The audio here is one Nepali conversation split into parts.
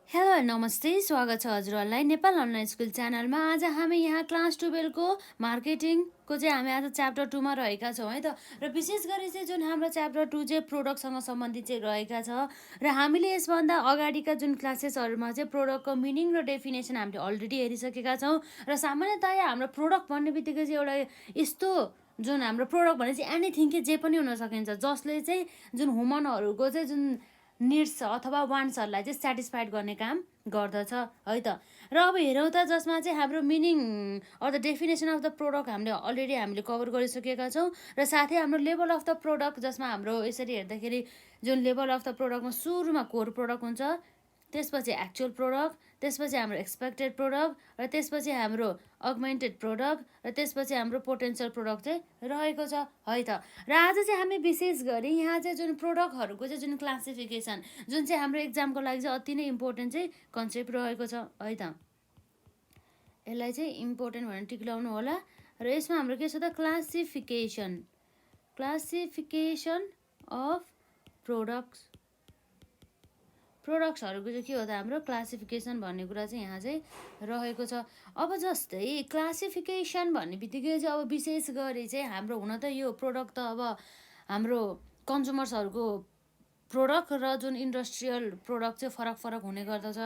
हेलो नमस्ते, स्वागत छ हजुरहरूलाई नेपाल अनलाइन स्कुल च्यानलमा। आज हामी यहाँ क्लास 12 को मार्केटिङको चाहिँ हामी आज च्याप्टर 2 मा रहेका छौँ है त। र विशेष गरी चाहिँ जुन हाम्रो च्याप्टर 2 चाहिँ प्रोडक्टसँग सम्बन्धित चाहिँ रहेका छ। र हामीले यसभन्दा अगाडिका जुन क्लासेसहरूमा चाहिँ प्रोडक्टको मिनिङ र डेफिनेसन हामीले अलरेडी हेरिसकेका छौँ। र सामान्यतया हाम्रो प्रोडक्ट भन्ने बित्तिकै चाहिँ एउटा यस्तो जुन हाम्रो प्रोडक्ट भने चाहिँ एनिथिङ के जे पनि हुन सकिन्छ, जसले चाहिँ जुन ह्युमनहरूको चाहिँ जुन निड्स अथवा वान्ट्सहरूलाई चाहिँ सेटिस्फाइड गर्ने काम गर्दछ है त। र अब हेरौँ त जसमा चाहिँ हाम्रो meaning or the definition of the product हामीले कभर गरिसकेका छौँ। र साथै हाम्रो लेभल अफ द प्रोडक्ट, जसमा हाम्रो यसरी हेर्दाखेरि जुन लेभल अफ द प्रोडक्टमा सुरुमा कोर प्रोडक्ट हुन्छ, त्यसपछि एक्चुअल प्रोडक्ट, त्यसपछि हाम्रो एक्सपेक्टेड प्रोडक्ट, र त्यसपछि हाम्रो अगमेन्टेड प्रोडक्ट, र त्यसपछि हाम्रो पोटेन्सियल प्रोडक्ट चाहिँ रहेको छ है त। र आज चाहिँ हामी विशेष गरी यहाँ चाहिँ जुन प्रोडक्टहरूको चाहिँ जुन क्लासिफिकेसन, जुन चाहिँ हाम्रो एक्जामको लागि चाहिँ अति नै इम्पोर्टेन्ट चाहिँ कन्सेप्ट रहेको छ है त। यसलाई चाहिँ इम्पोर्टेन्ट भनेर टिक लगाउनु होला। र यसमा हाम्रो के छ त, क्लासिफिकेसन अफ प्रोडक्ट्सहरूको चाहिँ के हो त, हाम्रो क्लासिफिकेसन भन्ने कुरा चाहिँ यहाँ चाहिँ रहेको छ। अब जस्तै क्लासिफिकेसन भन्ने बित्तिकै चाहिँ अब विशेष गरी चाहिँ हाम्रो हुन त यो प्रोडक्ट त अब हाम्रो कन्ज्युमर्सहरूको प्रोडक्ट र जुन इन्डस्ट्रियल प्रोडक्ट चाहिँ फरक हुने गर्दछ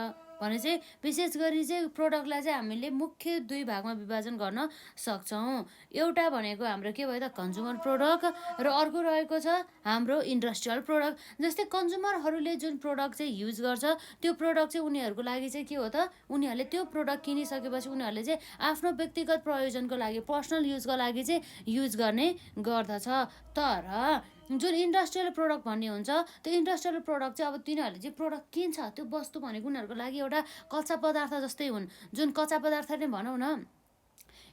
भने चाहिँ विशेष गरी चाहिँ प्रोडक्टलाई चाहिँ हामीले मुख्य दुई भागमा विभाजन गर्न सक्छौँ। एउटा भनेको हाम्रो के भयो त, कन्ज्युमर प्रोडक्ट, र अर्को रहेको छ हाम्रो इन्डस्ट्रियल प्रोडक्ट। जस्तै कन्ज्युमरहरूले जुन प्रोडक्ट चाहिँ युज गर्छ, त्यो प्रोडक्ट चाहिँ उनीहरूको लागि चाहिँ के हो त, उनीहरूले त्यो प्रोडक्ट किनिसकेपछि उनीहरूले चाहिँ आफ्नो व्यक्तिगत प्रयोजनको लागि, पर्सनल युजको लागि चाहिँ युज गर्ने गर्दछ। तर जुन इन्डस्ट्रियल प्रोडक्ट भन्ने हुन्छ, त्यो इन्डस्ट्रियल प्रोडक्ट चाहिँ अब तिनीहरूले चाहिँ प्रोडक्ट किन्छ, त्यो वस्तु भनेको उनीहरूको लागि एउटा कच्चा पदार्थ जस्तै हुन्। जुन कच्चा पदार्थ नै भनौँ न,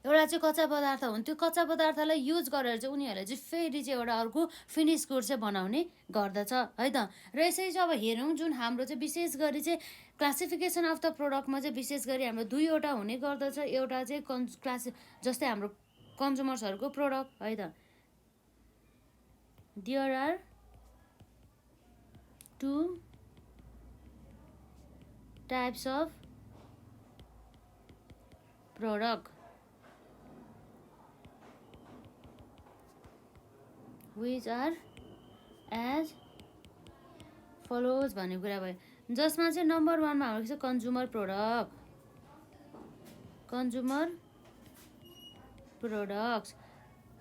एउटा चाहिँ कच्चा पदार्थ हुन्, त्यो कच्चा पदार्थलाई युज गरेर चाहिँ उनीहरूले चाहिँ फेरि चाहिँ एउटा अर्को फिनिस गुड चाहिँ बनाउने गर्दछ है त। र यसरी चाहिँ अब हेरौँ, जुन हाम्रो चाहिँ विशेष गरी चाहिँ क्लासिफिकेसन अफ द प्रोडक्टमा चाहिँ विशेष गरी हाम्रो दुईवटा हुने गर्दछ। एउटा चाहिँ जस्तै हाम्रो कन्ज्युमर्सहरूको प्रोडक्ट है त, there are two types of product which are as follows भन्ने कुरा भयो। जसमा चाहिँ नम्बर 1 मा हाम्रो के छ, कन्ज्युमर प्रोडक्ट्स,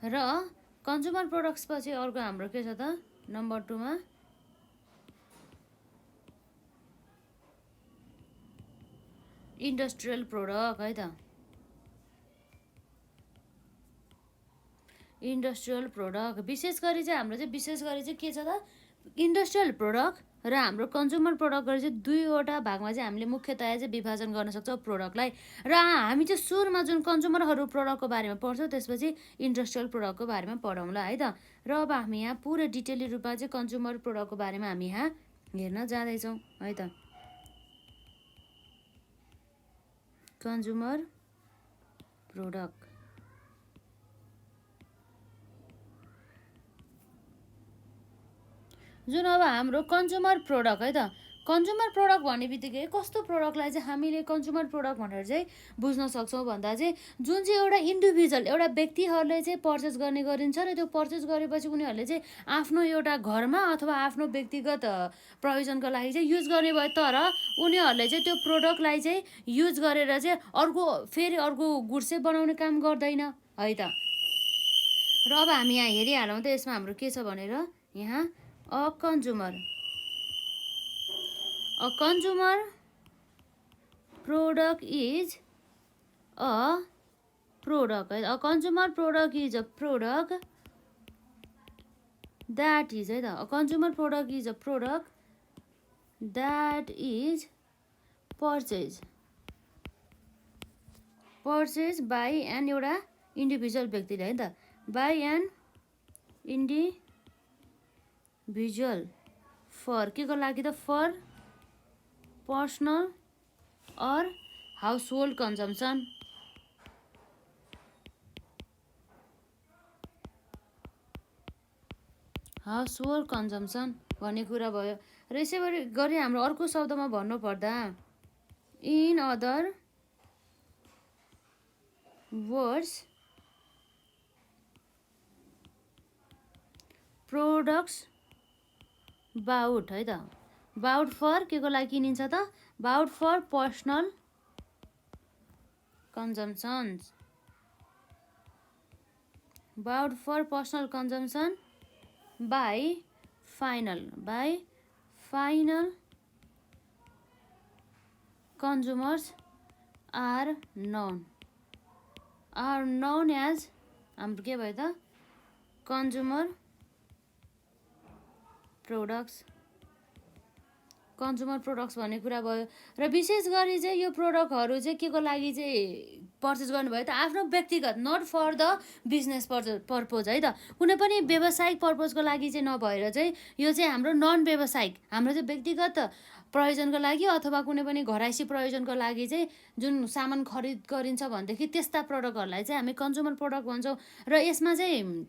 र कन्ज्युमर प्रोडक्ट्स पछि अर्को हाम्रो के छ त, नम्बर 2 मा इन्डस्ट्रियल प्रोडक्ट है त। इन्डस्ट्रियल प्रोडक्ट विशेष गरी चाहिँ के छ त, इन्डस्ट्रियल प्रोडक्ट र हाम्रो कन्ज्युमर प्रोडक्ट गरी चाहिँ दुईवटा भागमा चाहिँ हामीले मुख्यतया चाहिँ विभाजन गर्न सक्छौँ प्रोडक्टलाई। र हामी चाहिँ सुरुमा जुन कन्ज्युमरहरू प्रोडक्टको बारेमा पढ्छौँ, त्यसपछि इन्डस्ट्रियल प्रोडक्टको बारेमा पढौँला है त। र अब हामी यहाँ पुरै डिटेली रूपमा चाहिँ कन्ज्युमर प्रोडक्टको बारेमा हामी यहाँ हेर्न जाँदैछौँ है त। कन्ज्युमर प्रोडक्ट जुन अब हाम्रो कन्ज्युमर प्रोडक्ट है त, कन्ज्युमर प्रोडक्ट भन्ने बित्तिकै कस्तो प्रोडक्टलाई चाहिँ हामीले कन्ज्युमर प्रोडक्ट भनेर चाहिँ बुझ्न सक्छौँ भन्दा चाहिँ जुन चाहिँ एउटा इन्डिभिजुअल, एउटा व्यक्तिहरूले चाहिँ पर्चेस गर्ने गरिन्छ, र त्यो पर्चेस गरेपछि उनीहरूले चाहिँ आफ्नो एउटा घरमा अथवा आफ्नो व्यक्तिगत प्रयोजनको लागि चाहिँ युज गर्ने भयो। तर उनीहरूले चाहिँ त्यो प्रोडक्टलाई चाहिँ युज गरेर चाहिँ फेरि अर्को गुड्स चाहिँ बनाउने काम गर्दैन है त। र अब हामी यहाँ हेरिहालौँ त यसमा हाम्रो के छ भनेर। यहाँ A consumer product is a product. A consumer product is a product that is a consumer product is a product that is purchased by an एउटा इन्डिभिजुअल व्यक्तिले है त, by an individual फर के को लागि त, फर पर्सनल और house hold consumption. Household consumption भन्ने कुरा भयो। र यसै गरी हाम्रो अर्को शब्दमा भन्नुपर्दा in other words products bought है त बाउट फर के को लागि किनिन्छ त bought for personal consumptions bought for personal consumption by final consumers are known as हाम्रो के भयो त कन्ज्युमर प्रोडक्ट्स भन्ने कुरा भयो र विशेष गरी चाहिँ यो प्रोडक्टहरू चाहिँ के को लागि चाहिँ पर्चेस गर्नुभयो त आफ्नो व्यक्तिगत not for the business purpose है त कुनै पनि व्यावसायिक पर्पोजको लागि चाहिँ नभएर चाहिँ यो चाहिँ हाम्रो नन व्यावसायिक हाम्रो चाहिँ व्यक्तिगत प्रयोजनको लागि अथवा कुनै पनि घराइसी प्रयोजनको लागि चाहिँ जुन सामान खरिद गरिन्छ भनेदेखि त्यस्ता प्रडक्टहरूलाई चाहिँ हामी कन्ज्युमर प्रडक्ट भन्छौँ र यसमा चाहिँ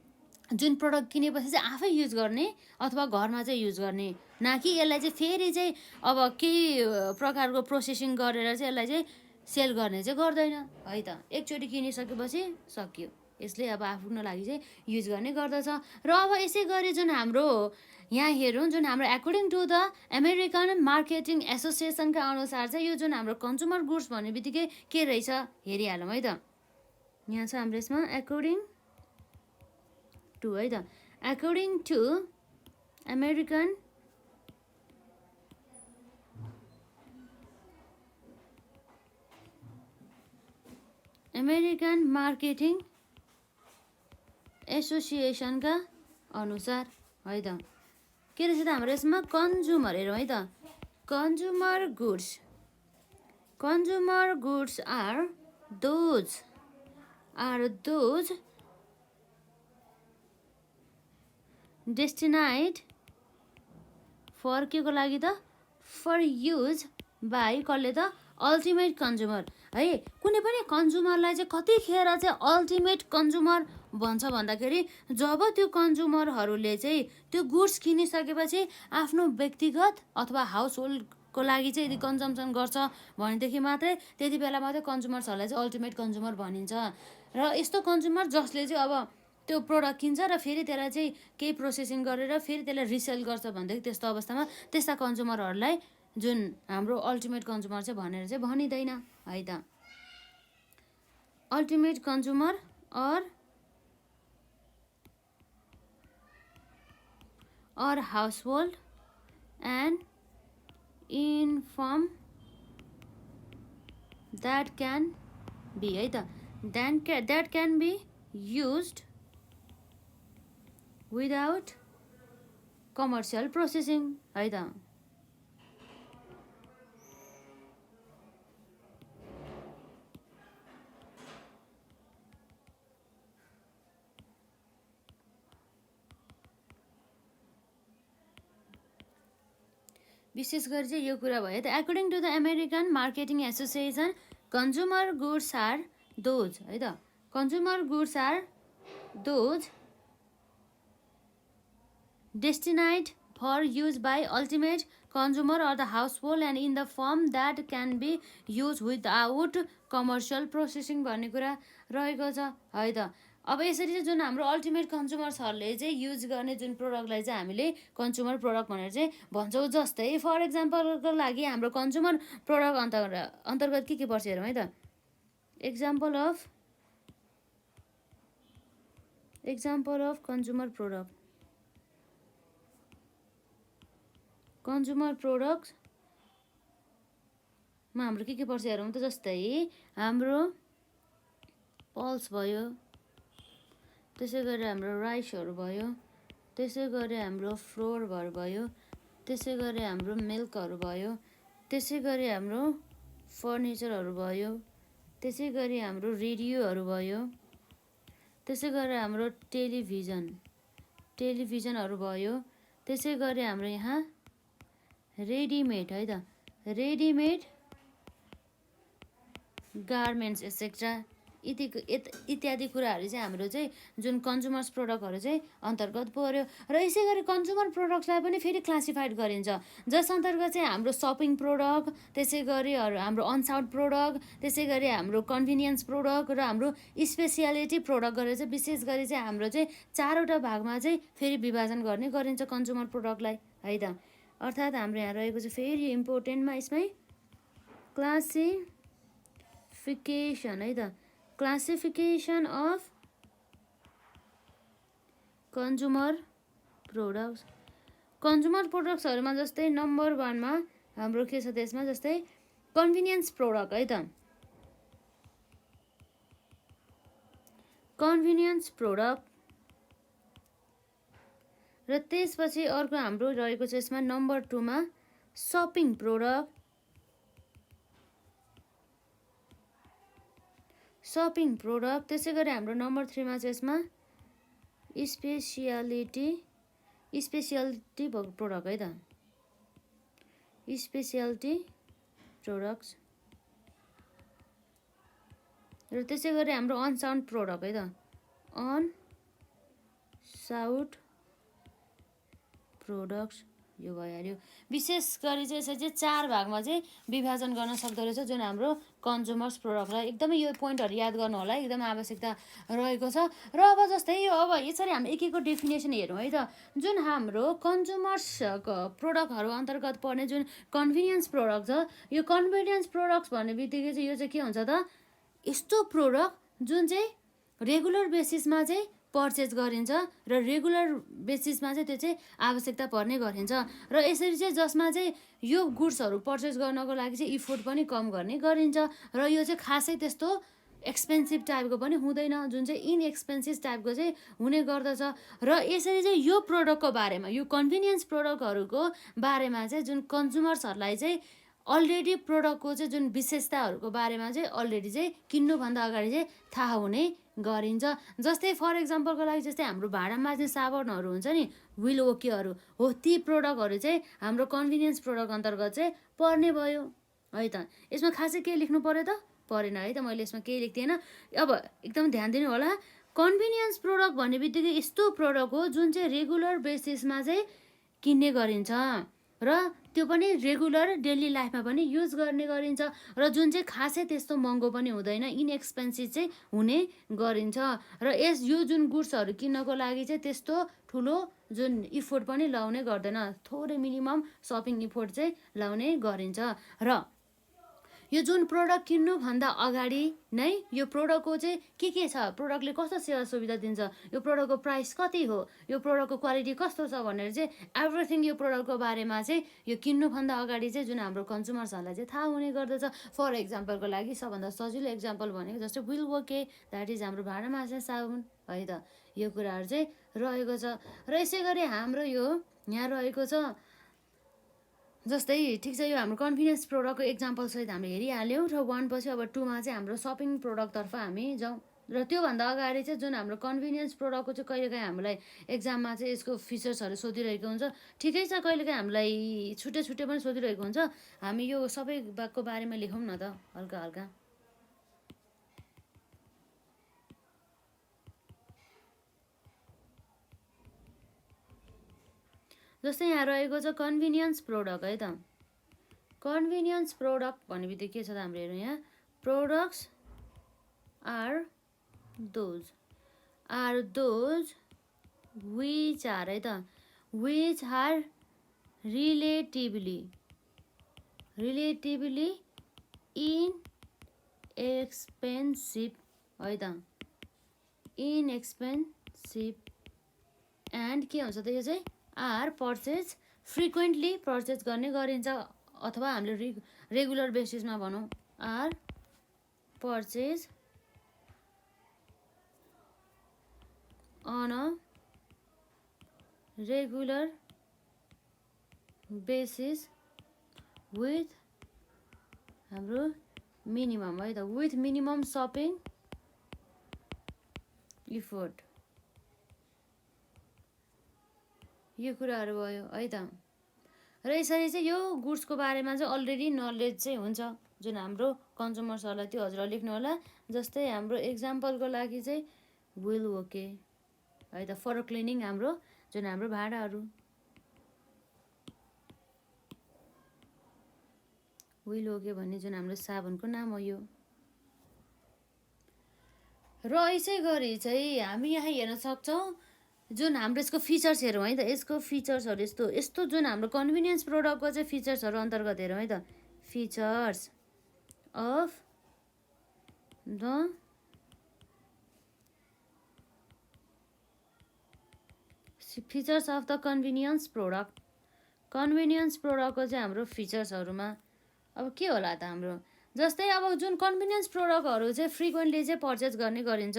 जुन प्रडक्ट किनेपछि चाहिँ आफै युज गर्ने अथवा घरमा चाहिँ युज गर्ने न कि यसलाई चाहिँ फेरि चाहिँ अब केही प्रकारको प्रोसेसिङ गरेर चाहिँ यसलाई चाहिँ सेल गर्ने चाहिँ गर्दैन है त एकचोटि किनिसकेपछि सकियो यसले अब आफ्नो लागि चाहिँ युज गर्ने गर्दछ र अब यसै गरी जुन हाम्रो यहाँ हेरौँ जुन हाम्रो according to the American marketing एसोसिएसनका अनुसार चाहिँ यो जुन हाम्रो कन्ज्युमर गुड्स भन्ने बित्तिकै के रहेछ हेरिहालौँ है त यहाँ छ हाम्रो यसमा एकोर्डिङ टु है त एकोर्डिङ टु अमेरिकन मार्केटिङ एसोसिएसनका अनुसार है त के रहेछ त हाम्रो यसमा कन्ज्युमर हेरौँ है त consumer goods are those destined for के को लागि त फर युज बाई कसले त अल्टिमेट कन्ज्युमर है कुनै पनि कन्ज्युमरलाई चाहिँ कतिखेर चाहिँ अल्टिमेट कन्ज्युमर भन्छ भन्दाखेरि जब त्यो कन्ज्युमरहरूले चाहिँ त्यो गुड्स किनिसकेपछि आफ्नो व्यक्तिगत अथवा हाउस होल्डको लागि चाहिँ यदि कन्जम्सन गर्छ भनेदेखि मात्रै त्यति बेला मात्रै कन्ज्युमर्सहरूलाई चाहिँ अल्टिमेट कन्ज्युमर भनिन्छ र यस्तो कन्ज्युमर जसले चाहिँ अब त्यो प्रोडक्ट किन्छ र फेरि त्यसलाई चाहिँ केही प्रोसेसिङ गरेर फेरि त्यसलाई रिसेल गर्छ भनेदेखि त्यस्तो अवस्थामा त्यस्ता कन्ज्युमरहरूलाई जुन हाम्रो अल्टिमेट कन्ज्युमर चाहिँ भनेर चाहिँ भनिँदैन है त ultimate consumer or household and inform that can be है त that can be used without commercial processing है त विशेष गरी चाहिँ यो कुरा भयो त according to the American marketing association consumer goods are those है त consumer goods are those destined for use by ultimate consumer or the house hold and in the firm that can be use without commercial processing भन्ने कुरा रहेको छ है त अब यसरी चाहिँ जुन हाम्रो अल्टिमेट कन्ज्युमर्सहरूले चाहिँ युज गर्ने जुन प्रोडक्टलाई चाहिँ हामीले कन्ज्युमर प्रोडक्ट भनेर चाहिँ भन्छौँ जस्तै फर इक्जाम्पलको लागि हाम्रो कन्ज्युमर प्रोडक्ट अन्तर्गत के पर्छ हेरौँ है त एक्जाम्पल अफ कन्ज्युमर प्रोडक्टमा हाम्रो के पर्छ हेरौँ त जस्तै हाम्रो पल्स भयो त्यसै गरी हाम्रो राइसहरू भयो त्यसै गरी हाम्रो फ्लोरहरू भयो त्यसै गरी हाम्रो मिल्कहरू भयो त्यसै गरी हाम्रो फर्निचरहरू भयो त्यसै गरी हाम्रो रेडियोहरू भयो त्यसै गरी हाम्रो टेलिभिजनहरू भयो त्यसै गरी हाम्रो यहाँ रेडिमेड है त रेडिमेड गार्मेन्ट्स एक्सेट्रा इत्यादि कुराहरू चाहिँ हाम्रो चाहिँ जुन कन्ज्युमर्स प्रोडक्टहरू चाहिँ अन्तर्गत पर्यो। र यसै गरी कन्ज्युमर प्रोडक्ट्सलाई पनि फेरि क्लासिफाइड गरिन्छ, जस अन्तर्गत चाहिँ हाम्रो सपिङ प्रोडक्ट, त्यसै गरी हाम्रो अनसाउन्ड प्रोडक्ट, त्यसै गरी हाम्रो कन्भिनियन्स प्रोडक्ट र हाम्रो स्पेसियालिटी प्रोडक्ट गरेर चाहिँ विशेष गरी चाहिँ हाम्रो चाहिँ 4वटा भागमा चाहिँ फेरि विभाजन गर्ने गरिन्छ कन्ज्युमर प्रोडक्टलाई है त। अर्थात् हाम्रो यहाँ रहेको चाहिँ फेरि इम्पोर्टेन्टमा यसमै क्लासिफिकेसन है त, classification of consumer products. Consumer प्रोडक्ट्सहरूमा जस्तै नम्बर 1मा हाम्रो के छ त्यसमा, जस्तै कन्भिनियन्स प्रोडक्ट है त, कन्भिनियन्स प्रोडक्ट। र त्यसपछि अर्को हाम्रो रहेको छ यसमा नम्बर 2मा सपिङ प्रोडक्ट, सपिङ प्रोडक्ट। त्यसै गरी हाम्रो नम्बर 3मा चाहिँ यसमा स्पेसियालिटी प्रोडक्ट है त, स्पेसियालिटी प्रोडक्ट्स। र त्यसै गरी हाम्रो अनसाउन्ड प्रोडक्ट है त, अनसाउन्ड प्रोडक्ट्स यो भइहाल्यो। विशेष गरी चाहिँ यसरी चाहिँ 4 भागमा चाहिँ विभाजन गर्न सक्दो रहेछ जुन हाम्रो कन्ज्युमर्स प्रोडक्टलाई। एकदमै यो पोइन्टहरू याद गर्नु होला, एकदम आवश्यकता रहेको छ। र अब जस्तै यो अब यसरी हामी एक एकको डेफिनेसन हेरौँ है त। जुन हाम्रो कन्ज्युमर्स प्रोडक्टहरू अन्तर्गत पर्ने जुन कन्भिनियन्स प्रोडक्ट छ, यो कन्भिनियन्स प्रोडक्ट्स भन्ने बित्तिकै चाहिँ यो चाहिँ के हुन्छ त, यस्तो प्रोडक्ट जुन चाहिँ रेगुलर बेसिसमा चाहिँ पर्चेज गरिन्छ र रेगुलर बेसिसमा चाहिँ त्यो चाहिँ आवश्यकता पर्ने गरिन्छ। र यसरी चाहिँ जसमा चाहिँ यो गुड्सहरू पर्चेज गर्नको लागि चाहिँ इफोर्ट पनि कम गर्ने गरिन्छ। र यो चाहिँ खासै त्यस्तो एक्सपेन्सिभ टाइपको पनि हुँदैन, जुन चाहिँ इनएक्सपेन्सिभ टाइपको चाहिँ हुने गर्दछ। र यसरी चाहिँ यो प्रोडक्टको बारेमा, यो कन्भिनियन्स प्रोडक्टहरूको बारेमा चाहिँ जुन कन्ज्युमर्सहरूलाई चाहिँ अलरेडी प्रोडक्टको चाहिँ जुन विशेषताहरूको बारेमा चाहिँ अलरेडी चाहिँ किन्नुभन्दा अगाडि चाहिँ थाहा हुने गरिन्छ। जस्तै फर एक्जाम्पलको लागि जस्तै हाम्रो भाँडामा चाहिँ साबुनहरू हुन्छ नि, व्हिल ओकेहरू हो, ती प्रोडक्टहरू चाहिँ हाम्रो कन्भिनियन्स प्रोडक्ट अन्तर्गत चाहिँ पर्ने भयो है त। यसमा खासै के लेख्नु पर्यो त, परेन है त, मैले यसमा केही लेख्दिनँ। अब एकदम ध्यान दिनु होला, कन्भिनियन्स प्रोडक्ट भन्ने बित्तिकै यस्तो प्रोडक्ट हो जुन चाहिँ रेगुलर बेसिसमा चाहिँ किन्ने गरिन्छ र त्यो पनि रेगुलर डेली लाइफमा पनि युज गर्ने गरिन्छ र जुन चाहिँ खासै त्यस्तो महँगो पनि हुँदैन, इनएक्सपेन्सिभ चाहिँ हुने गरिन्छ। र यो जुन गुड्सहरू किन्नको लागि चाहिँ त्यस्तो ठुलो जुन इफोर्ट पनि लाउने गर्दैन, थोरै मिनिमम सपिङ इफोर्ट चाहिँ लाउने गरिन्छ। र यो जुन प्रोडक्ट किन्नुभन्दा अगाडि नै यो प्रोडक्टको चाहिँ के छ, प्रोडक्टले कस्तो सेवा सुविधा दिन्छ, यो प्रोडक्टको प्राइस कति हो, यो प्रोडक्टको क्वालिटी कस्तो छ भनेर चाहिँ एभ्रिथिङ यो प्रोडक्टको बारेमा चाहिँ यो किन्नुभन्दा अगाडि चाहिँ जुन हाम्रो कन्ज्युमर्सहरूलाई चाहिँ थाहा हुने गर्दछ। फर एक्जाम्पलको लागि सबभन्दा सजिलो एक्जाम्पल भनेको जस्तै व्हिल ओके, द्याट इज हाम्रो भाँडा माझ्ने साबुन है त। यो कुराहरू चाहिँ रहेको छ। र यसै गरी हाम्रो यो यहाँ रहेको छ जस्तै ठिक छ, यो हाम्रो कन्भिनियन्स प्रोडक्टको एक्जाम्पल सहित हामीले हेरिहाल्यौँ। र 1 पछि अब 2मा चाहिँ हाम्रो सपिङ प्रोडक्टतर्फ हामी जाउँ। र त्योभन्दा अगाडि चाहिँ जुन हाम्रो कन्भिनियन्स प्रोडक्टको चाहिँ कहिलेकाहीँ हामीलाई एक्जाममा चाहिँ यसको फिचर्सहरू सोधिरहेको हुन्छ, ठिकै छ, कहिलेकाहीँ हामीलाई छुट्टै छुट्टै पनि सोधिरहेको हुन्छ। हामी यो सबै भागको बारेमा लेखौँ न त हल्का हल्का। जस्तै यहाँ रहेको छ कन्भिनियन्स प्रोडक्ट है त। कन्भिनियन्स प्रोडक्ट भन्ने बित्तिकै के छ त हाम्रो हेरौँ यहाँ, products are those which are है त, विच आर रिलेटिभली इनएक्सपेन्सिभ है त, इनएक्सपेन्सिभ एन्ड के हुन्छ त यो चाहिँ आर पर्चेज फ्रिक्वेन्टली पर्चेज गर्ने गरिन्छ, अथवा हामीले रेगुलर बेसिसमा भनौँ, or purchase on a regular basis with हाम्रो मिनिमम है त, विथ मिनिमम सपिङ इफोर्ट। यो कुराहरू भयो है त। र यसरी चाहिँ यो गुड्सको बारेमा चाहिँ अलरेडी नलेज चाहिँ हुन्छ जुन हाम्रो कन्ज्युमर्सहरूलाई त्यो हजुरहरूले लेख्नु होला। जस्तै हाम्रो एक्जाम्पलको लागि चाहिँ विल ओके है त। फर क्लिनिङ हाम्रो जुन हाम्रो भाँडाहरू, विल ओके भन्ने जुन हाम्रो साबुनको नाम हो यो। र यसै गरी चाहिँ हामी यहाँ हेर्न सक्छौँ जुन हाम्रो यसको फिचर्स हेरौँ है त। यसको फिचर्सहरू यस्तो जुन हाम्रो कन्भिनियन्स प्रोडक्टको चाहिँ फिचर्सहरू अन्तर्गत हेरौँ है त। Features of the convenience product. Convenience प्रोडक्टको चाहिँ हाम्रो फिचर्सहरूमा अब के होला त हाम्रो, जस्तै अब जुन कन्भिनियन्स प्रोडक्टहरू चाहिँ फ्रिक्वेन्टली चाहिँ पर्चेस गर्ने गरिन्छ।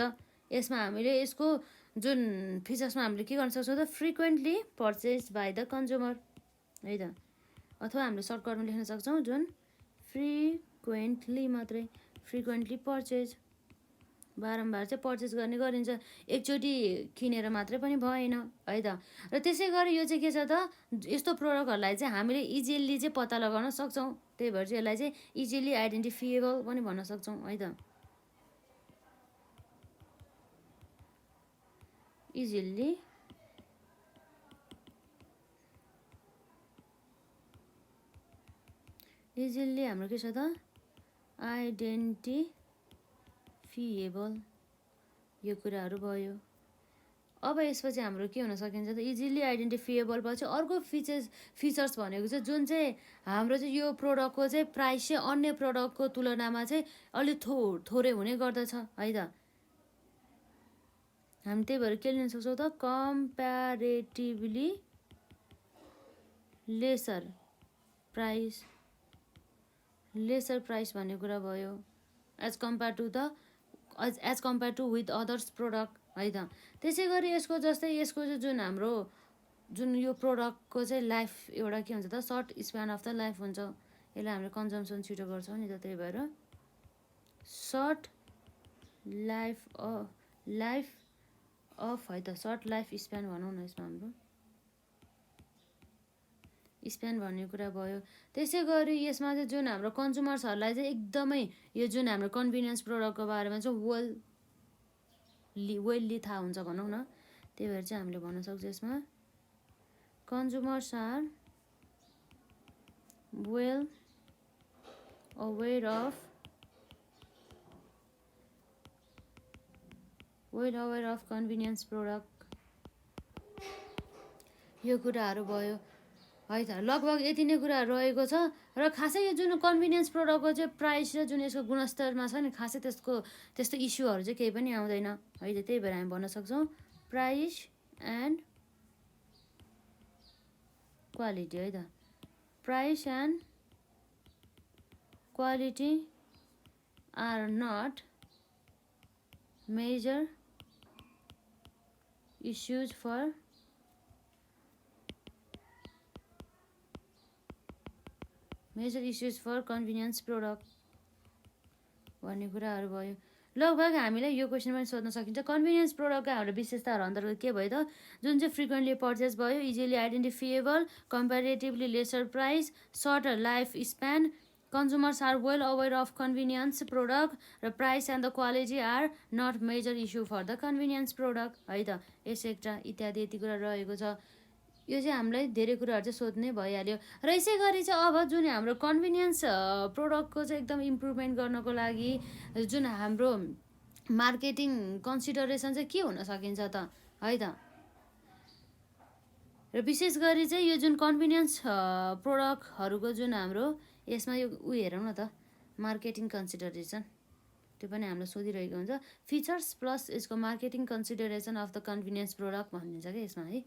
यसमा हामीले यसको जुन फिचर्समा हामीले के गर्न सक्छौँ त, frequently purchase by the consumer है त। अथवा हामीले सर्टकटमा लेख्न सक्छौँ जुन फ्रिक्वेन्टली मात्रै, फ्रिक्वेन्टली पर्चेस, बारम्बार चाहिँ पर्चेस गर्ने गरिन्छ, एकचोटि किनेर मात्रै पनि भएन है त। र त्यसै गरी यो चाहिँ के छ त, यस्तो प्रोडक्टहरूलाई चाहिँ हामीले इजिली चाहिँ पत्ता लगाउन सक्छौँ। त्यही भएर चाहिँ यसलाई चाहिँ इजिली आइडेन्टिफिएबल पनि भन्न सक्छौँ है त। इजिली हाम्रो के छ त, आइडेन्टिफिएबल यो कुराहरू भयो। अब यसपछि हाम्रो के हुन सकिन्छ त, इजिली आइडेन्टिफिएबल पछि अर्को फिचर्स भनेको चाहिँ जुन चाहिँ हाम्रो चाहिँ यो प्रोडक्टको चाहिँ प्राइस चाहिँ अन्य प्रोडक्टको तुलनामा चाहिँ अलिक थोरै हुने गर्दछ है त। हामी त्यही भएर के लिन सक्छौँ त, कम्प्यारेटिभली लेसर प्राइस भन्ने कुरा भयो as compared to with others product है त। त्यसै गरी यसको जस्तै यसको चाहिँ जुन हाम्रो जुन यो प्रोडक्टको चाहिँ लाइफ एउटा के हुन्छ त, short span of the life हुन्छ। यसलाई हामीले कन्जम्सन छिटो गर्छौँ नि त, त्यही भएर सर्ट लाइफ अफ है त, सर्ट लाइफ स्प्यान भनौँ न यसमा हाम्रो स्प्यान भन्ने कुरा भयो। त्यसै गरी यसमा चाहिँ जुन हाम्रो कन्ज्युमर्सहरूलाई चाहिँ एकदमै यो जुन हाम्रो कन्भिनियन्स प्रोडक्टको बारेमा चाहिँ वेलली थाहा हुन्छ भनौँ न। त्यही भएर चाहिँ हामीले भन्न सक्छौँ यसमा consumers are well aware of convenience product, यो कुराहरू भयो है त। लगभग यति नै कुराहरू रहेको छ। र खासै यो जुन कन्भिनियन्स प्रोडक्टको चाहिँ प्राइस र जुन यसको गुणस्तरमा छ नि, खासै त्यस्तो इस्युहरू चाहिँ केही पनि आउँदैन है त। त्यही भएर हामी भन्न सक्छौँ प्राइस एन्ड क्वालिटी है त। Price and quality are not major issues for convenience product भन्ने कुराहरू भयो। लगभग हामीलाई यो क्वेसन पनि सोध्न सकिन्छ, कन्भिनियन्स प्रोडक्टका हाम्रो विशेषताहरू अन्तर्गत के भयो त, जुन चाहिँ फ्रिक्वेन्टली पर्चेस भयो, easily identifiable, comparatively lesser price, shorter life span, consumers are well aware of convenience product, र price and the quality are not major issue for the convenience product है त, एसेक्ट्रा इत्यादि यति कुरा रहेको छ। यो चाहिँ हामीलाई धेरै कुराहरू चाहिँ सोध्नै भइहाल्यो। र यसै गरी चाहिँ अब जुन हाम्रो कन्भिनियन्स प्रोडक्टको चाहिँ एकदम इम्प्रुभमेन्ट गर्नको लागि जुन हाम्रो मार्केटिङ कन्सिडरेसन चाहिँ के हुन सकिन्छ त है त। र विशेष गरी चाहिँ यो जुन कन्भिनियन्स प्रोडक्टहरूको जुन हाम्रो यसमा यो हेरौँ न त, मार्केटिङ कन्सिडरेसन, त्यो पनि हामीलाई सोधिरहेको हुन्छ। फिचर्स प्लस यसको marketing consideration of the convenience product भनिन्छ क्या यसमा है।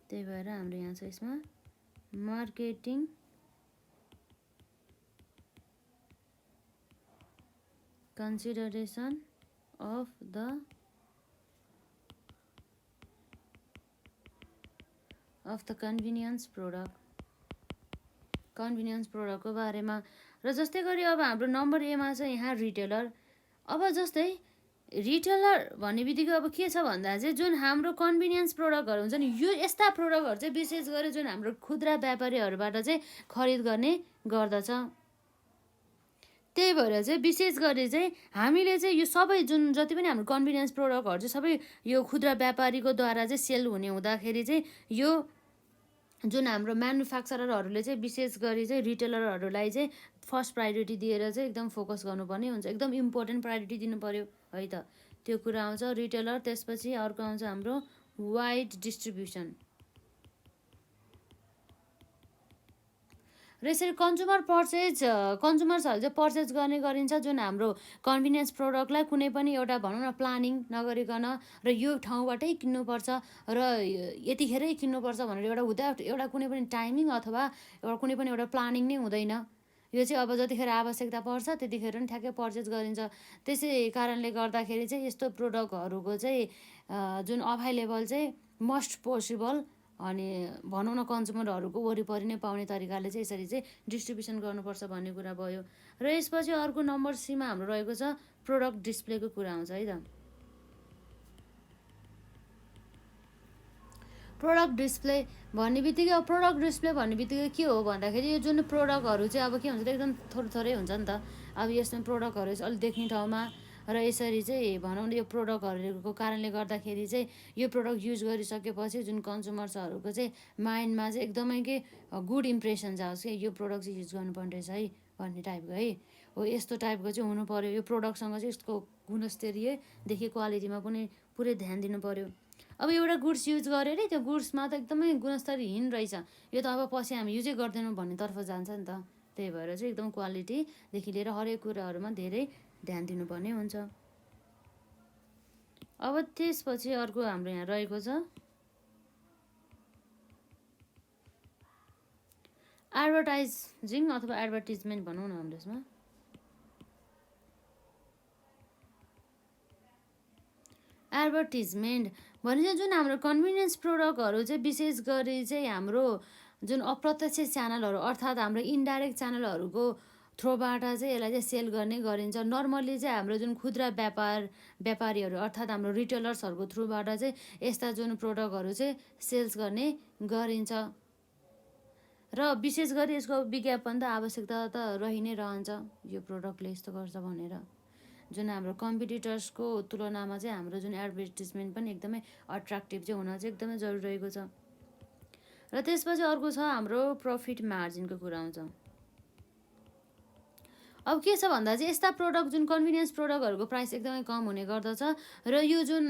त्यही भएर हाम्रो यहाँ छ यसमा marketing consideration of the convenience प्रोडक्टको बारेमा। र जस्तै गरी अब हाम्रो नम्बर एमा छ यहाँ रिटेलर। अब जस्तै रिटेलर भन्ने बित्तिकै अब के छ भन्दा चाहिँ जुन हाम्रो कन्भिनियन्स प्रोडक्टहरू हुन्छ नि, यो यस्ता प्रोडक्टहरू चाहिँ विशेष गरी जुन हाम्रो खुद्रा व्यापारीहरूबाट चाहिँ खरिद गर्ने गर्दछ। त्यही भएर चाहिँ विशेष गरी चाहिँ हामीले चाहिँ यो सबै जुन जति पनि हाम्रो कन्भिनियन्स प्रोडक्टहरू चाहिँ सबै यो खुद्रा व्यापारीको द्वारा चाहिँ सेल हुने हुँदाखेरि चाहिँ यो जुन हाम्रो म्यानुफ्याक्चररहरूले चाहिँ विशेष गरी चाहिँ रिटेलरहरूलाई चाहिँ फर्स्ट प्रायोरिटी दिएर चाहिँ एकदम फोकस गर्नुपर्ने हुन्छ, एकदम इम्पोर्टेन्ट प्रायोरिटी दिनु पऱ्यो है त। त्यो कुरा आउँछ रिटेलर। त्यसपछि अर्को आउँछ हाम्रो वाइड डिस्ट्रिब्युसन। र यसरी कन्ज्युमर्सहरूले चाहिँ पर्चेज गर्ने गरिन्छ जुन हाम्रो कन्भिनियन्स प्रोडक्टलाई कुनै पनि एउटा भनौँ न प्लानिङ नगरिकन र यो ठाउँबाटै किन्नुपर्छ र यतिखेरै किन्नुपर्छ भनेर एउटा कुनै पनि टाइमिङ अथवा कुनै पनि एउटा प्लानिङ नै हुँदैन। यो चाहिँ अब जतिखेर आवश्यकता पर्छ त्यतिखेर पनि ठ्याक्कै पर्चेज गरिन्छ। त्यसै कारणले गर्दाखेरि चाहिँ यस्तो प्रोडक्टहरूको चाहिँ जुन अभाइलेबल चाहिँ मस्ट पोसिबल अनि भनौँ न कन्ज्युमरहरूको वरिपरि नै पाउने तरिकाले चाहिँ यसरी चाहिँ डिस्ट्रिब्युसन गर्नुपर्छ भन्ने कुरा भयो। र यसपछि अर्को नम्बर सीमा हाम्रो रहेको छ प्रोडक्ट डिस्प्लेको कुरा आउँछ है त। प्रोडक्ट डिस्प्ले भन्ने बित्तिकै प्रोडक्ट डिस्प्ले भन्ने बित्तिकै के हो भन्दाखेरि यो जुन प्रोडक्टहरू चाहिँ अब के हुन्छ एकदम थोरै हुन्छ नि त। अब यसमा प्रोडक्टहरू चाहिँ अलिक देख्ने ठाउँमा र यसरी चाहिँ भनौँ न यो प्रोडक्टहरूको कारणले गर्दाखेरि चाहिँ यो प्रोडक्ट युज गरिसकेपछि जुन कन्ज्युमर्सहरूको चाहिँ माइन्डमा चाहिँ एकदमै के गुड इम्प्रेसन जाओस् कि यो प्रोडक्ट चाहिँ युज गर्नुपर्ने रहेछ है भन्ने टाइपको है हो, यस्तो टाइपको चाहिँ हुनु पऱ्यो। यो प्रोडक्टसँग चाहिँ यसको गुणस्तरीयदेखि क्वालिटीमा पनि पुरै ध्यान दिनु पऱ्यो। अब एउटा गुड्स युज गरेर त्यो गुड्समा त एकदमै गुणस्तरहीन रहेछ, यो त अब पछि हामी युजै गर्दैनौँ भन्नेतर्फ जान्छ नि त। त्यही भएर चाहिँ एकदम क्वालिटीदेखि लिएर हरेक कुराहरूमा धेरै ध्यान दिनुपर्ने हुन्छ। अब त्यसपछि अर्को हाम्रो यहाँ रहेको छ एडभर्टाइजिङ अथवा एडभर्टिजमेन्ट भनौँ न हाम्रो यसमा। एडभर्टिजमेन्ट भने चाहिँ जुन हाम्रो कन्भिनियन्स प्रोडक्टहरू चाहिँ विशेष गरी चाहिँ हाम्रो जुन अप्रत्यक्ष च्यानलहरू अर्थात् हाम्रो इन्डाइरेक्ट च्यानलहरूको थ्रोबाट चाहिँ यसलाई चाहिँ सेल गर्ने गरिन्छ। नर्मल्ली चाहिँ हाम्रो जुन खुद्रा व्यापारीहरू अर्थात् हाम्रो रिटेलर्सहरूको थ्रुबाट चाहिँ यस्ता जुन प्रोडक्टहरू चाहिँ सेल्स गर्ने गरिन्छ। र विशेष गरी यसको विज्ञापन त आवश्यकता त रहि नै रहन्छ, यो प्रोडक्टले यस्तो गर्छ भनेर। जुन हाम्रो कम्पिटिटर्सको तुलनामा चाहिँ हाम्रो जुन एडभर्टिजमेन्ट पनि एकदमै अट्र्याक्टिभ चाहिँ हुन चाहिँ एकदमै जरुरी रहेको छ। र त्यसपछि अर्को छ हाम्रो प्रफिट मार्जिनको कुरा आउँछ। अब के छ भन्दा चाहिँ यस्ता प्रोडक्ट जुन कन्भिनियन्स प्रोडक्टहरूको प्राइस एकदमै कम हुने गर्दछ र यो जुन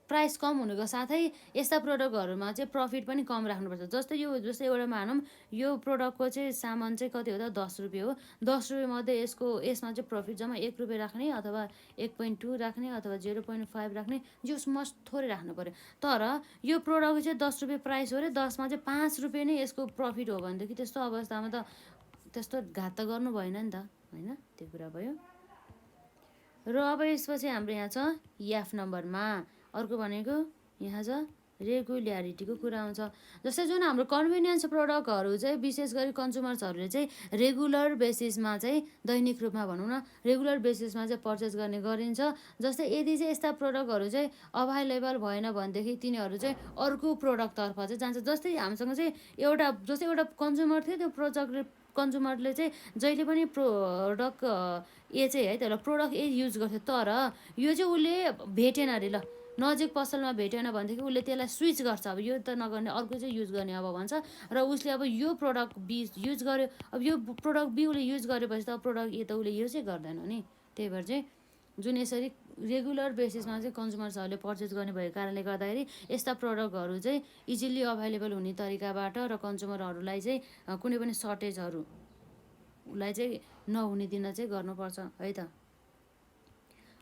प्राइस कम हुनुको साथै यस्ता प्रोडक्टहरूमा चाहिँ प्रफिट पनि कम राख्नुपर्छ। जस्तै एउटा मानौँ यो प्रोडक्टको चाहिँ सामान चाहिँ कति हो त 10 रुपियाँ हो, 10 रुपियाँ मध्ये यसमा चाहिँ प्रफिट जम्मा 1 रुपियाँ राख्ने अथवा 1.2 राख्ने अथवा 0.5 राख्ने, जस मस्ट थोरै राख्नु पऱ्यो। तर यो प्रोडक्ट चाहिँ 10 रुपियाँ प्राइस हो अरे 10मा चाहिँ 5 रुपियाँ नै यसको प्रफिट हो भनेदेखि त्यस्तो अवस्थामा त त्यस्तो घात त गर्नु भएन नि त होइन, त्यो कुरा भयो। र अब यसपछि हाम्रो यहाँ छ एफ नम्बरमा अर्को भनेको यहाँ छ रेगुल्यारिटीको कुरा आउँछ। जस्तै जुन हाम्रो कन्भिनियन्स प्रोडक्टहरू चाहिँ विशेष गरी कन्ज्युमर्सहरूले चाहिँ रेगुलर बेसिसमा चाहिँ दैनिक रूपमा भनौँ न रेगुलर बेसिसमा चाहिँ पर्चेस गर्ने गरिन्छ। जस्तै यदि चाहिँ यस्ता प्रोडक्टहरू चाहिँ अभाइलेबल भएन भनेदेखि तिनीहरू चाहिँ अर्को प्रोडक्टतर्फ चाहिँ जान्छ। जस्तै हामीसँग चाहिँ एउटा कन्ज्युमर थियो, त्यो कन्ज्युमरले चाहिँ जहिले पनि प्रोडक्ट ए चाहिँ है त्यसलाई प्रोडक्ट ए युज गर्थ्यो, तर यो चाहिँ उसले भेटेन अरे ल नजिक पसलमा भेटेन भनेदेखि उसले त्यसलाई स्विच गर्छ। अब यो त नगर्ने अर्को चाहिँ युज गर्ने अब भन्छ र उसले अब यो प्रोडक्ट बी युज गर्यो। अब यो प्रोडक्ट बी उसले युज गरेपछि त प्रोडक्ट ए त उसले युजै गर्दैन नि। त्यही भएर चाहिँ जुन यसरी रेगुलर बेसिसमा चाहिँ कन्ज्युमर्सहरूले पर्चेस गर्ने भएको कारणले गर्दाखेरि यस्ता प्रोडक्टहरू चाहिँ इजिली अभाइलेबल हुने तरिकाबाट र कन्ज्युमरहरूलाई चाहिँ कुनै पनि सर्टेजहरूलाई चाहिँ नहुने दिन चाहिँ गर्नुपर्छ है त।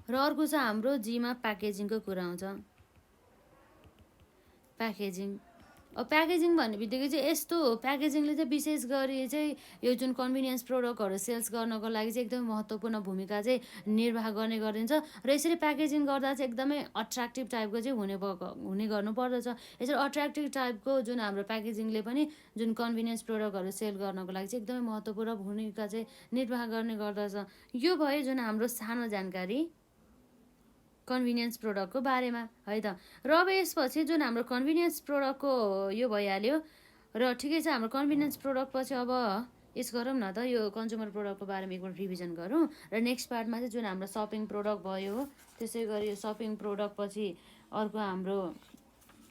र अर्को छ हाम्रो जीमा प्याकेजिङको कुरा आउँछ। प्याकेजिङ अब प्याकेजिङ भन्ने बित्तिकै चाहिँ यस्तो प्याकेजिङले चाहिँ विशेष गरी चाहिँ यो जुन कन्भिनियन्स प्रोडक्टहरू सेल्स गर्नको लागि चाहिँ एकदमै महत्त्वपूर्ण भूमिका चाहिँ निर्वाह गर्ने गरिन्छ। र यसरी प्याकेजिङ गर्दा चाहिँ एकदमै अट्र्याक्टिभ टाइपको चाहिँ हुने गर्नुपर्दछ। यसरी अट्र्याक्टिभ टाइपको जुन हाम्रो प्याकेजिङले पनि जुन कन्भिनियन्स प्रोडक्टहरू सेल गर्नको लागि चाहिँ एकदमै महत्त्वपूर्ण भूमिका चाहिँ निर्वाह गर्ने गर्दछ। यो भयो जुन हाम्रो सानो जानकारी कन्भिनियन्स प्रोडक्टको बारेमा है त। र अब यसपछि जुन हाम्रो कन्भिनियन्स प्रोडक्टको यो भइहाल्यो र ठिकै छ। हाम्रो कन्भिनियन्स प्रोडक्ट पछि अब यस गरौँ न त, यो कन्ज्युमर प्रोडक्टको बारेमा एकपल्ट रिभिजन गरौँ। र नेक्स्ट पार्टमा चाहिँ जुन हाम्रो सपिङ प्रोडक्ट भयो, त्यसै गरी सपिङ प्रोडक्ट पछि अर्को हाम्रो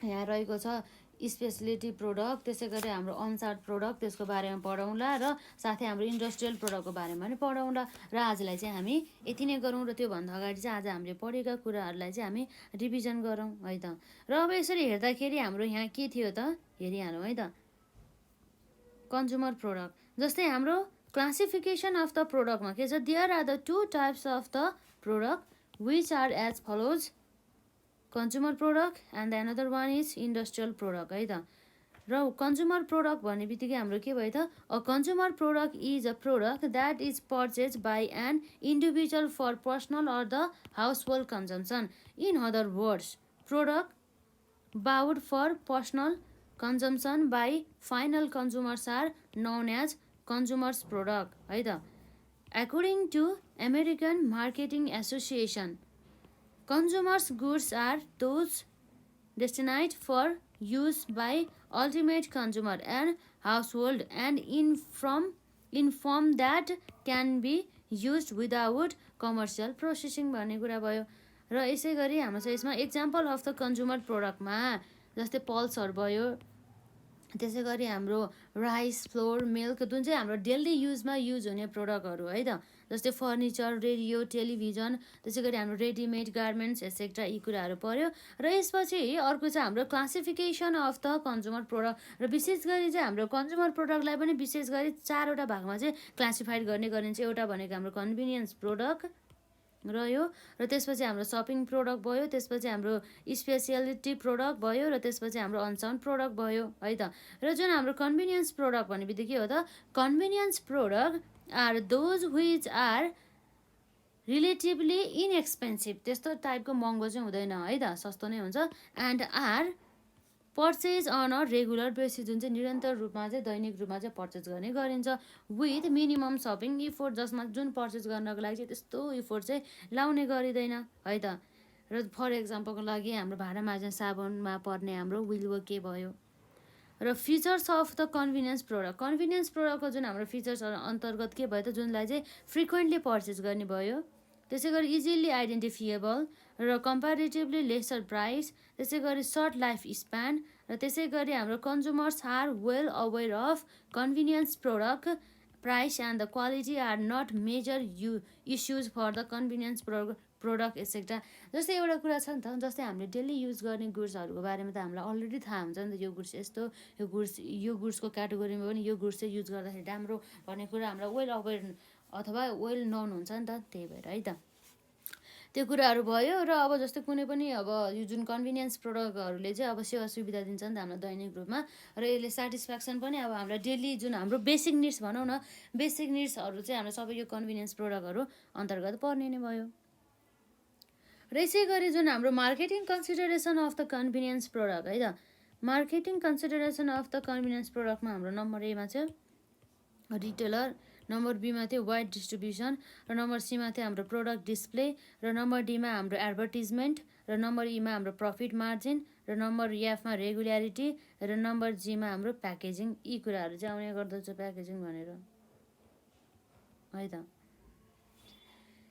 यहाँ रहेको छ स्पेसलिटी प्रोडक्ट, त्यसै गरी हाम्रो अनसार्ट प्रोडक्ट, त्यसको बारेमा पढौँला र साथै हाम्रो इन्डस्ट्रियल प्रोडक्टको बारेमा पनि पढौँला। र आजलाई चाहिँ हामी यति नै गरौँ। र त्योभन्दा अगाडि चाहिँ आज हामीले पढेका कुराहरूलाई चाहिँ हामी रिभिजन गरौँ है त। र अब यसरी हेर्दाखेरि हाम्रो यहाँ के थियो त, हेरिहालौँ है त। कन्ज्युमर प्रोडक्ट जस्तै हाम्रो क्लासिफिकेसन अफ द प्रोडक्टमा के छ, there are the 2 types of the product which are as follows, consumer product and the another one is industrial product है त। र कन्ज्युमर प्रोडक्ट भन्ने बित्तिकै हाम्रो के भयो त, a consumer product is a product that is purchase by an individual for personal or the house hold consumption. In other words, product bought for personal consumption by final consumers are known as consumers product है त। According to American Marketing Association, consumers' goods are those destined for use by ultimate consumer and household and in form that can be used without commercial processing भन्ने कुरा भयो। र यसै गरी हाम्रो चाहिँ यसमा एक्जाम्पल अफ द कन्ज्युमर प्रोडक्टमा जस्तै पल्सहरू भयो, त्यसै गरी हाम्रो राइस, फ्लोर, मिल्क, जुन चाहिँ हाम्रो डेली युजमा युज हुने प्रोडक्टहरू है त। जस्तै फर्निचर, रेडियो, टेलिभिजन, त्यसै गरी हाम्रो रेडिमेड गार्मेन्ट्स एसेट्रा, यी कुराहरू पर्यो। र यसपछि अर्को चाहिँ हाम्रो classification of the consumer product. र विशेष गरी चाहिँ हाम्रो कन्ज्युमर प्रोडक्टलाई पनि विशेष गरी 4वटा भागमा चाहिँ क्लासिफाइड गर्ने गरिन्छ। एउटा भनेको हाम्रो कन्भिनियन्स प्रोडक्ट रह्यो, र त्यसपछि हाम्रो सपिङ प्रोडक्ट भयो, त्यसपछि हाम्रो स्पेसियालिटी प्रोडक्ट भयो, र त्यसपछि हाम्रो अनसाउन्ड प्रोडक्ट भयो है त। र जुन हाम्रो कन्भिनियन्स प्रोडक्ट भन्ने बित्तिकै हो त, convenience product are those which are relatively inexpensive, त्यस्तो टाइपको महँगो चाहिँ हुँदैन है त, सस्तो नै हुन्छ। And are purchase on a regular basis, जुन चाहिँ निरन्तर रूपमा चाहिँ दैनिक रूपमा चाहिँ पर्चेज गर्ने गरिन्छ विथ मिनिमम सपिङ इफोर्ट, जसमा जुन पर्चेज गर्नको लागि चाहिँ त्यस्तो इफोर्ट चाहिँ लाउने गरिँदैन है त। र फर एक्जाम्पलको लागि हाम्रो भाँडा माझ्ने साबुनमा पर्ने हाम्रो विल्वो के भयो। र features of the convenience product, convenience प्रोडक्टको जुन हाम्रो फिचर्सहरू अन्तर्गत के भयो त, जुनलाई चाहिँ फ्रिक्वेन्टली पर्चेज गर्ने भयो, त्यसै गरी इजिली आइडेन्टिफिएबल र कम्पेरिटिभली लेसर प्राइस, त्यसै गरी सर्ट लाइफ स्प्यान, र त्यसै गरी हाम्रो consumers are well aware of convenience product price and the quality are not major issues for the convenience product etcetera. जस्तै एउटा कुरा छ नि त, जस्तै हामीले डेली युज गर्ने गुड्सहरूको बारेमा त हामीलाई अलरेडी थाहा हुन्छ नि त, यो गुड्स यस्तो, यो गुड्सको क्याटेगोरीमा पनि यो गुड्स चाहिँ युज गर्दाखेरि राम्रो भन्ने कुरा हामीलाई वेल अवेर अथवा वेल नोन हुन्छ नि त, त्यही भएर है त त्यो कुराहरू भयो। र अब जस्तै कुनै पनि अब यो जुन कन्भिनियन्स प्रोडक्टहरूले चाहिँ अब सेवा सुविधा दिन्छ नि त हामीलाई दैनिक रूपमा, र यसले सेटिस्फ्याक्सन पनि अब हामीलाई डेली जुन हाम्रो बेसिक निड्स भनौँ न, बेसिक निड्सहरू चाहिँ हाम्रो सबै यो कन्भिनियन्स प्रोडक्टहरू अन्तर्गत पर्ने नै भयो। र यसै गरी जुन हाम्रो marketing consideration of the convenience product है त, marketing consideration of the convenience प्रोडक्टमा हाम्रो नम्बर एमा चाहिँ रिटेलर, नम्बर बीमा थियो वाइड डिस्ट्रिब्युसन, र नम्बर सीमा थियो हाम्रो प्रोडक्ट डिस्प्ले, र नम्बर डीमा हाम्रो एडभर्टिजमेन्ट, र नम्बर ईमा हाम्रो प्रफिट मार्जिन, र नम्बर एफमा रेगुल्यारिटी, र नम्बर जीमा हाम्रो प्याकेजिङ। यी कुराहरू चाहिँ आउने गर्दछ प्याकेजिङ भनेर है त।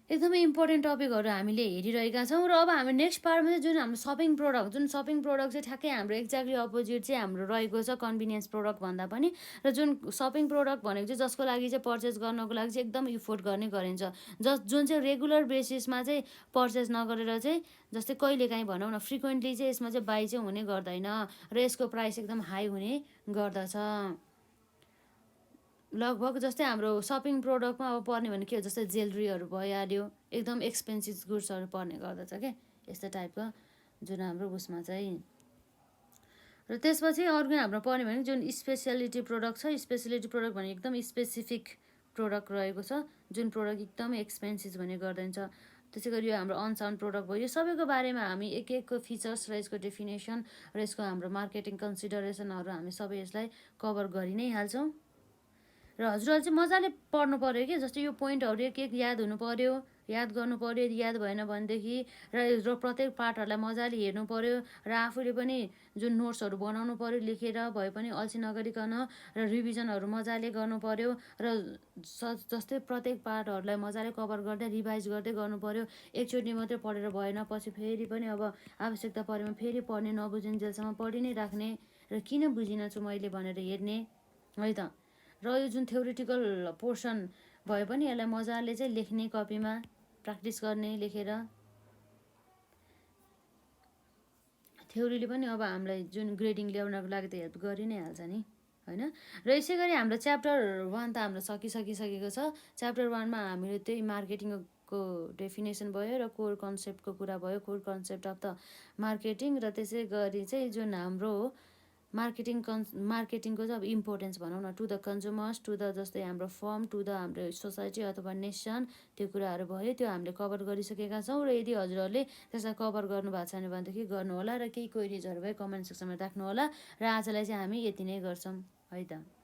एकदमै इम्पोर्टेन्ट टपिकहरू हामीले हेरिरहेका छौँ। र अब हामी नेक्स्ट पार्टमा चाहिँ जुन हाम्रो सपिङ प्रोडक्ट, जुन सपिङ प्रोडक्ट चाहिँ ठ्याक्कै हाम्रो एक्ज्याक्टली अपोजिट चाहिँ हाम्रो रहेको छ कन्भिनियन्स प्रोडक्ट भन्दा पनि। र जुन सपिङ प्रोडक्ट भनेको चाहिँ जसको लागि चाहिँ पर्चेस गर्नको लागि चाहिँ एकदम इफोर्ट गर्ने गरिन्छ, जुन चाहिँ रेगुलर बेसिसमा चाहिँ पर्चेस नगरेर चाहिँ जस्तै कहिलेकाहीँ भनौँ न फ्रिक्वेन्टली चाहिँ यसमा चाहिँ बाई चाहिँ हुने गर्दैन, र यसको प्राइस एकदम हाई हुने गर्दछ। लगभग जस्तै हाम्रो सपिङ प्रोडक्टमा अब पर्ने भने के हो, जस्तै ज्वेलरीहरू भइहाल्यो, एकदम एक्सपेन्सिभ गुड्सहरू पर्ने गर्दछ क्या, यस्तो टाइपको जुन हाम्रो उसमा चाहिँ। र त्यसपछि अर्को हाम्रो पर्ने भने जुन स्पेसियालिटी प्रोडक्ट छ, स्पेसियालिटी प्रोडक्ट भने एकदम स्पेसिफिक प्रोडक्ट रहेको छ, जुन प्रोडक्ट एकदमै एक्सपेन्सिभ हुने गर्दछ। त्यसै गरी यो हाम्रो अनसाउन्ड प्रोडक्ट भयो। यो सबैको बारेमा हामी एक एकको फिचर्स र यसको डेफिनेसन र यसको हाम्रो मार्केटिङ कन्सिडरेसनहरू हामी सबै यसलाई कभर गरि नै हाल्छौँ। र हजुरहरूले चाहिँ मजाले पढ्नु पऱ्यो कि, जस्तै यो पोइन्टहरू एक एक याद हुनु पऱ्यो याद गर्नु पऱ्यो। यदि याद भएन भनेदेखि र प्रत्येक पार्टहरूलाई मजाले हेर्नु पऱ्यो र आफूले पनि जुन नोट्सहरू बनाउनु पऱ्यो लेखेर भए पनि अल्छी नगरिकन र रिभिजनहरू मजाले गर्नु पऱ्यो र जस्तै प्रत्येक पार्टहरूलाई मजाले कभर गर्दै रिभाइज गर्दै गर्नु पऱ्यो। एकचोटि मात्रै पढेर भएन, पछि फेरि पनि अब आवश्यकता परेमा फेरि पढ्ने, नबुझिन्जेलसम्म पढि नै राख्ने र किन बुझिनँ छु मैले भनेर हेर्ने है त। र यो जुन थ्योरिटिकल पोर्सन भए पनि यसलाई मजाले चाहिँ लेख्ने, कपीमा प्र्याक्टिस गर्ने लेखेर। थ्योरीले पनि अब हामीलाई जुन ग्रेडिङ ल्याउनको लागि त हेल्प गरि नै हाल्छ नि होइन। र यसै गरी हाम्रो च्याप्टर 1 त हाम्रो सकिसकेको छ। च्याप्टर 1 मा हामीले त्यही मार्केटिङको डेफिनेसन भयो र कोर कन्सेप्टको कुरा भयो, core concept of the marketing. र त्यसै गरी चाहिँ जुन हाम्रो मार्केटिङको चाहिँ अब इम्पोर्टेन्स भनौँ न to the consumers, to the जस्तै हाम्रो फर्म, टु द हाम्रो सोसाइटी अथवा नेसन, त्यो कुराहरू भयो। त्यो हामीले कभर गरिसकेका छौँ। र यदि हजुरहरूले त्यसलाई कभर गर्नुभएको छैन भनेदेखि गर्नुहोला र केही क्वेरिजहरू भए कमेन्ट सेक्सनमा राख्नुहोला। र आजलाई चाहिँ हामी यति नै गर्छौँ है त।